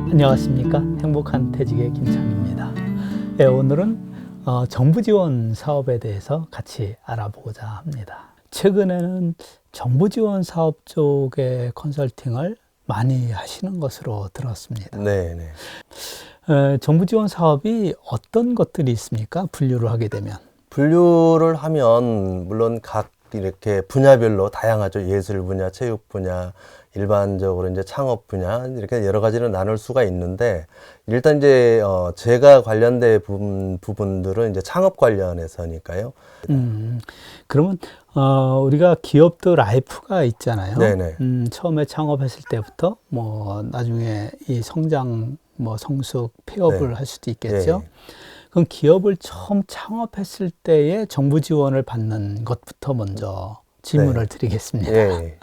안녕하십니까. 행복한 퇴직의 김창입니다. 네, 오늘은 정부 지원 사업에 대해서 같이 알아보고자 합니다. 최근에는 정부 지원 사업 쪽의 컨설팅을 많이 하시는 것으로 들었습니다. 네. 정부 지원 사업이 어떤 것들이 있습니까? 분류를 하게 되면. 분류를 하면 물론 각 이렇게 분야별로 다양하죠. 예술 분야, 체육 분야, 일반적으로 이제 창업 분야 이렇게 여러 가지로 나눌 수가 있는데 일단 이제 제가 관련된 부분들은 이제 창업 관련해서니까요. 그러면 우리가 기업도 라이프가 있잖아요. 네네. 처음에 창업했을 때부터 뭐 나중에 이 성장, 뭐 성숙, 폐업을 네. 할 수도 있겠죠. 네. 그럼 기업을 처음 창업했을 때에 정부 지원을 받는 것부터 먼저 질문을 드리겠습니다. 예.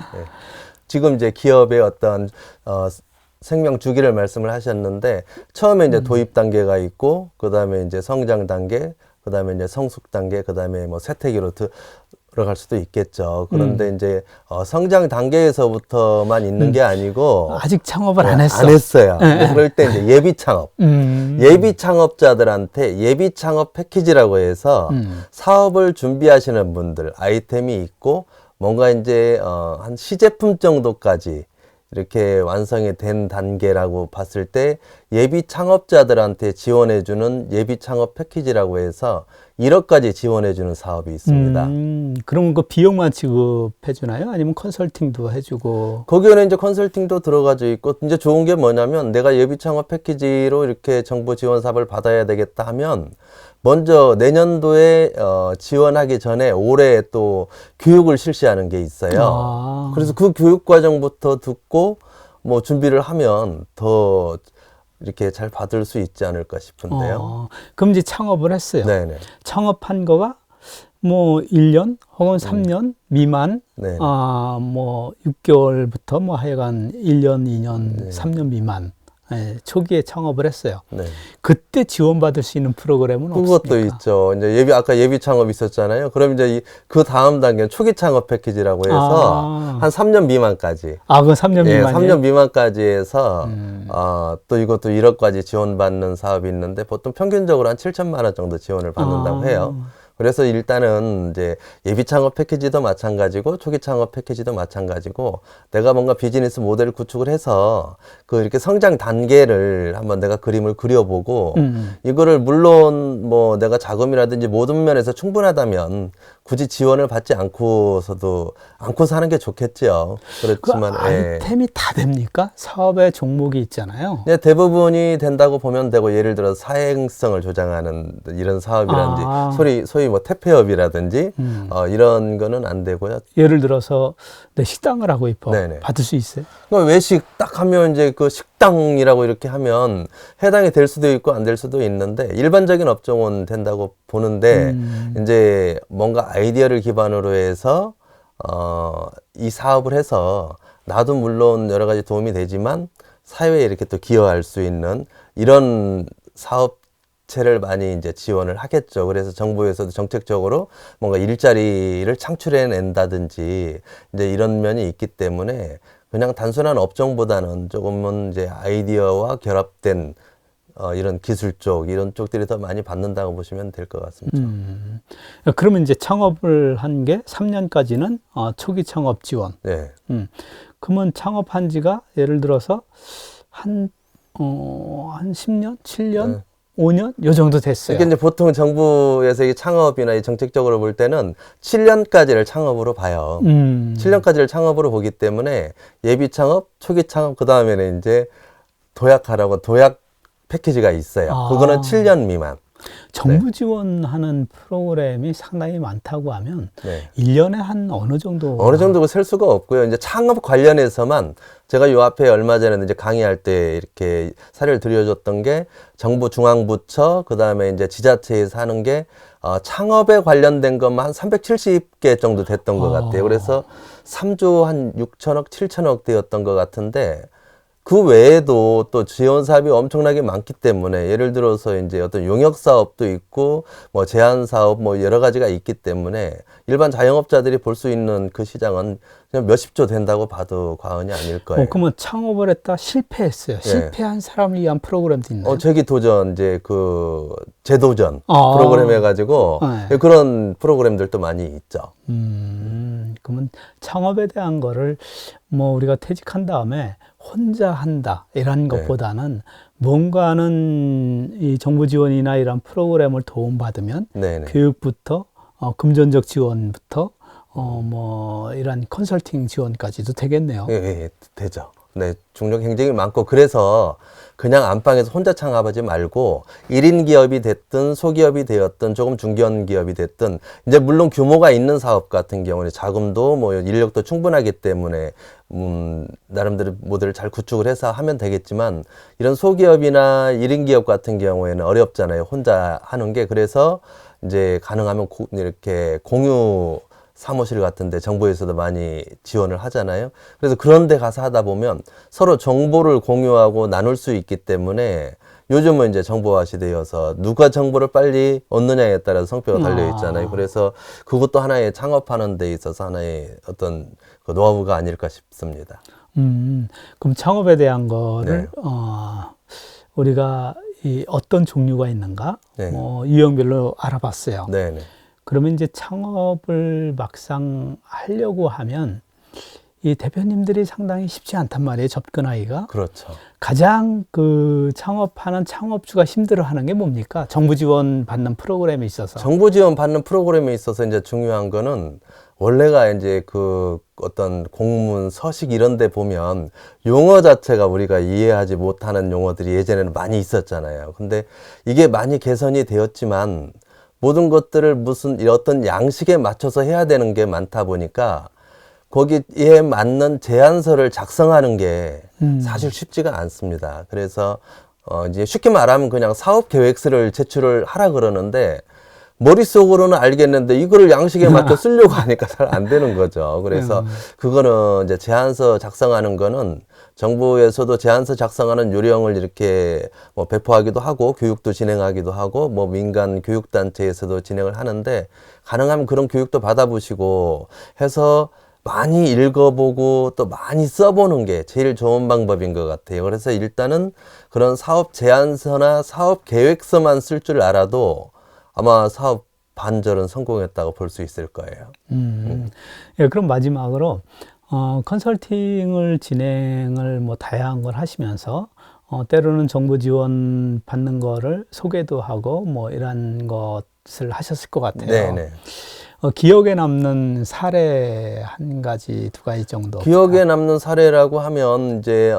지금 이제 기업의 어떤 생명 주기를 말씀을 하셨는데 처음에 이제 도입 단계가 있고 그다음에 이제 성장 단계, 그다음에 이제 성숙 단계, 그다음에 뭐 쇠퇴기로 들어갈 수도 있겠죠. 그런데 이제 성장 단계에서부터만 있는 게 아니고 아직 창업을 안 했어. 안 했어요. 그럴 때 이제 예비 창업. 예비 창업자들한테 예비 창업 패키지라고 해서 사업을 준비하시는 분들 아이템이 있고 뭔가 이제 한 시제품 정도까지 이렇게 완성이 된 단계라고 봤을 때 예비 창업자들한테 지원해주는 예비 창업 패키지라고 해서 1억까지 지원해주는 사업이 있습니다. 그럼 그 비용만 지급해주나요? 아니면 컨설팅도 해주고? 거기에는 이제 컨설팅도 들어가져 있고, 이제 좋은 게 뭐냐면 내가 예비 창업 패키지로 이렇게 정부 지원 사업을 받아야 되겠다 하면 먼저 내년도에 지원하기 전에 올해 또 교육을 실시하는 게 있어요. 그래서 그 교육 과정부터 듣고 뭐 준비를 하면 더 이렇게 잘 받을 수 있지 않을까 싶은데요. 그럼 이제 창업을 했어요. 네네. 창업한 거가 뭐 1년 혹은 3년 미만, 네. 뭐 6개월부터 뭐 하여간 1년, 2년, 3년 미만. 네, 초기에 창업을 했어요. 네. 그때 지원받을 수 있는 프로그램은 그것도 없습니까? 있죠. 이제 아까 예비 창업 있었잖아요. 그럼 이제 그 다음 단계는 초기 창업 패키지라고 해서 한 3년 미만까지. 그 3년 미만이에요? 3년 미만까지 해서 또 이것도 1억까지 지원받는 사업이 있는데 보통 평균적으로 한 7천만 원 정도 지원을 받는다고 해요. 그래서 일단은 이제 예비 창업 패키지도 마찬가지고 초기 창업 패키지도 마찬가지고 내가 뭔가 비즈니스 모델을 구축을 해서 그 이렇게 성장 단계를 한번 내가 그림을 그려보고 이거를 물론 뭐 내가 자금이라든지 모든 면에서 충분하다면 굳이 지원을 받지 않고서도 않고 사는 게 좋겠죠. 그렇지만 그 아이템이 다 됩니까? 사업의 종목이 있잖아요. 네, 대부분이 된다고 보면 되고 예를 들어 사행성을 조장하는 이런 사업이라든지 소위 뭐 퇴폐업이라든지 이런 거는 안 되고요. 예를 들어서 내 식당을 하고 싶어. 네네. 받을 수 있어요? 외식 딱 하면 이제 그 식당이라고 이렇게 하면 해당이 될 수도 있고 안 될 수도 있는데 일반적인 업종은 된다고 보는데 이제 뭔가 아이디어를 기반으로 해서 이 사업을 해서 나도 물론 여러 가지 도움이 되지만 사회에 이렇게 또 기여할 수 있는 이런 사업체를 많이 이제 지원을 하겠죠. 그래서 정부에서도 정책적으로 뭔가 일자리를 창출해낸다든지 이제 이런 면이 있기 때문에 그냥 단순한 업종보다는 조금은 이제 아이디어와 결합된 이런 기술 쪽, 이런 쪽들이 더 많이 받는다고 보시면 될 것 같습니다. 그러면 이제 창업을 한 게 3년까지는 초기 창업 지원. 네. 그러면 창업한 지가 예를 들어서 한 10년, 7년, 5년? 요 정도 됐어요. 이게 이제 보통 정부에서 이 창업이나 이 정책적으로 볼 때는 7년까지를 창업으로 봐요. 7년까지를 창업으로 보기 때문에 예비 창업, 초기 창업, 그 다음에는 이제 도약하라고 도약 패키지가 있어요. 그거는 7년 미만. 정부 지원하는 프로그램이 상당히 많다고 하면 1년에 한 어느 정도? 어느 정도고 셀 수가 없고요. 이제 창업 관련해서만 제가 요 앞에 얼마 전에 이제 강의할 때 이렇게 사례를 들려줬던 게 정부 중앙부처, 그 다음에 이제 지자체에서 하는 게 창업에 관련된 것만 한 370개 정도 됐던 것 같아요. 그래서 3조 한 6천억, 7천억 되었던 것 같은데 그 외에도 또 지원 사업이 엄청나게 많기 때문에 예를 들어서 이제 어떤 용역 사업도 있고 뭐 제한 사업 뭐 여러 가지가 있기 때문에 일반 자영업자들이 볼 수 있는 그 시장은 그냥 몇십 조 된다고 봐도 과언이 아닐 거예요. 그러면 창업을 했다 실패했어요. 실패한 사람을 위한 프로그램도 있나요? 재기 도전 이제 그 재도전 아. 프로그램 해가지고 네. 그런 프로그램들도 많이 있죠. 그러면 창업에 대한 거를 뭐 우리가 퇴직한 다음에 혼자 한다 이런 것보다는 뭔가는 이 정부 지원이나 이런 프로그램을 도움받으면 네네. 교육부터 금전적 지원부터 뭐 이런 컨설팅 지원까지도 되겠네요. 예, 예, 되죠. 네, 중력 경쟁이 많고 그래서 그냥 안방에서 혼자 창업하지 말고 1인 기업이 됐든 소기업이 되었든 조금 중견 기업이 됐든 이제 물론 규모가 있는 사업 같은 경우는 자금도 뭐 인력도 충분하기 때문에 나름대로 모델을 잘 구축을 해서 하면 되겠지만 이런 소기업이나 1인 기업 같은 경우에는 어렵잖아요. 혼자 하는 게. 그래서 이제 가능하면 이렇게 공유 사무실 같은데 정부에서도 많이 지원을 하잖아요. 그래서 그런 데 가서 하다 보면 서로 정보를 공유하고 나눌 수 있기 때문에 요즘은 이제 정보화 시대여서 누가 정보를 빨리 얻느냐에 따라서 성격이 달려 있잖아요. 그래서 그것도 하나의 창업하는 데 있어서 하나의 어떤 그 노하우가 아닐까 싶습니다. 그럼 창업에 대한 거를 우리가 이 어떤 종류가 있는가 네. 유형별로 알아봤어요. 네네. 그러면 이제 창업을 막상 하려고 하면 이 대표님들이 상당히 쉽지 않단 말이에요. 접근하기가. 그렇죠. 가장 그 창업하는 창업주가 힘들어하는 게 뭡니까? 정부 지원 받는 프로그램에 있어서. 정부 지원 받는 프로그램에 있어서 이제 중요한 거는 원래가 이제 그 어떤 공문, 서식 이런 데 보면 용어 자체가 우리가 이해하지 못하는 용어들이 예전에는 많이 있었잖아요. 근데 이게 많이 개선이 되었지만 모든 것들을 어떤 양식에 맞춰서 해야 되는 게 많다 보니까 거기에 맞는 제안서를 작성하는 게 사실 쉽지가 않습니다. 그래서 이제 쉽게 말하면 그냥 사업 계획서를 제출을 하라 그러는데 머릿속으로는 알겠는데 이거를 양식에 맞춰 쓰려고 하니까 잘 안 되는 거죠. 그래서 그거는 이제 제안서 작성하는 거는 정부에서도 제안서 작성하는 요령을 이렇게 뭐 배포하기도 하고 교육도 진행하기도 하고 뭐 민간 교육단체에서도 진행을 하는데 가능하면 그런 교육도 받아보시고 해서 많이 읽어보고 또 많이 써보는 게 제일 좋은 방법인 것 같아요. 그래서 일단은 그런 사업 제안서나 사업 계획서만 쓸 줄 알아도 아마 사업 반절은 성공했다고 볼 수 있을 거예요. 예, 그럼 마지막으로 컨설팅을 진행을 뭐 다양한 걸 하시면서 때로는 정부 지원 받는 거를 소개도 하고 뭐 이런 것을 하셨을 것 같아요. 네네. 기억에 남는 사례 한 가지, 두 가지 정도. 기억에 남는 사례라고 하면 이제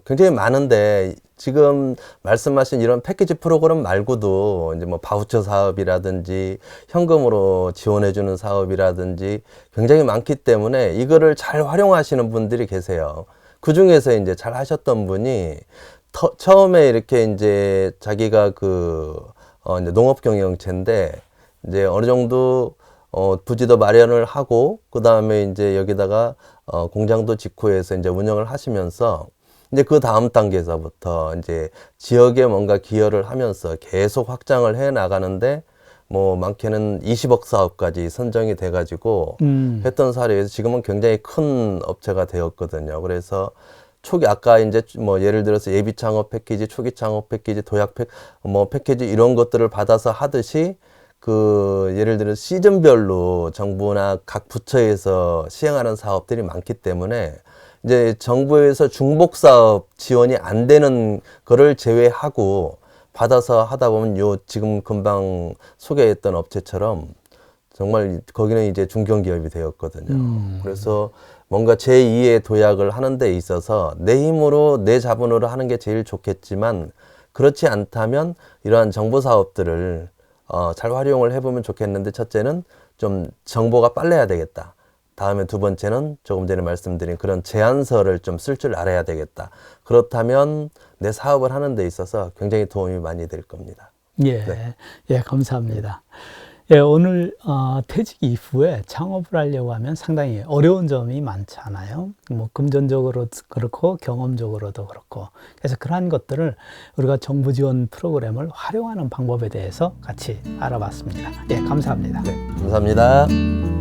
굉장히 많은데 지금 말씀하신 이런 패키지 프로그램 말고도 이제 뭐 바우처 사업이라든지 현금으로 지원해주는 사업이라든지 굉장히 많기 때문에 이거를 잘 활용하시는 분들이 계세요. 그 중에서 이제 잘 하셨던 분이 처음에 이렇게 이제 자기가 이제 농업경영체인데 이제 어느 정도 부지도 마련을 하고 그 다음에 이제 여기다가 공장도 짓고 해서 이제 운영을 하시면서 이제 그 다음 단계에서부터 이제 지역에 뭔가 기여를 하면서 계속 확장을 해 나가는데 뭐 많게는 20억 사업까지 선정이 돼 가지고 했던 사례에서 지금은 굉장히 큰 업체가 되었거든요. 그래서 초기 아까 이제 뭐 예를 들어서 예비 창업 패키지, 초기 창업 패키지, 도약 패키지 이런 것들을 받아서 하듯이 예를 들어 시즌별로 정부나 각 부처에서 시행하는 사업들이 많기 때문에 이제 정부에서 중복 사업 지원이 안 되는 거를 제외하고 받아서 하다 보면 지금 금방 소개했던 업체처럼 정말 거기는 이제 중견기업이 되었거든요. 그래서 뭔가 제2의 도약을 하는 데 있어서 내 힘으로 내 자본으로 하는 게 제일 좋겠지만 그렇지 않다면 이러한 정보 사업들을 잘 활용을 해보면 좋겠는데 첫째는 좀 정보가 빨라야 되겠다. 다음에 두 번째는 조금 전에 말씀드린 그런 제안서를 좀 쓸 줄 알아야 되겠다. 그렇다면 내 사업을 하는 데 있어서 굉장히 도움이 많이 될 겁니다. 예, 네. 예, 감사합니다. 예, 오늘 퇴직 이후에 창업을 하려고 하면 상당히 어려운 점이 많잖아요. 뭐 금전적으로도 그렇고 경험적으로도 그렇고. 그래서 그러한 것들을 우리가 정부 지원 프로그램을 활용하는 방법에 대해서 같이 알아봤습니다. 예, 감사합니다. 감사합니다.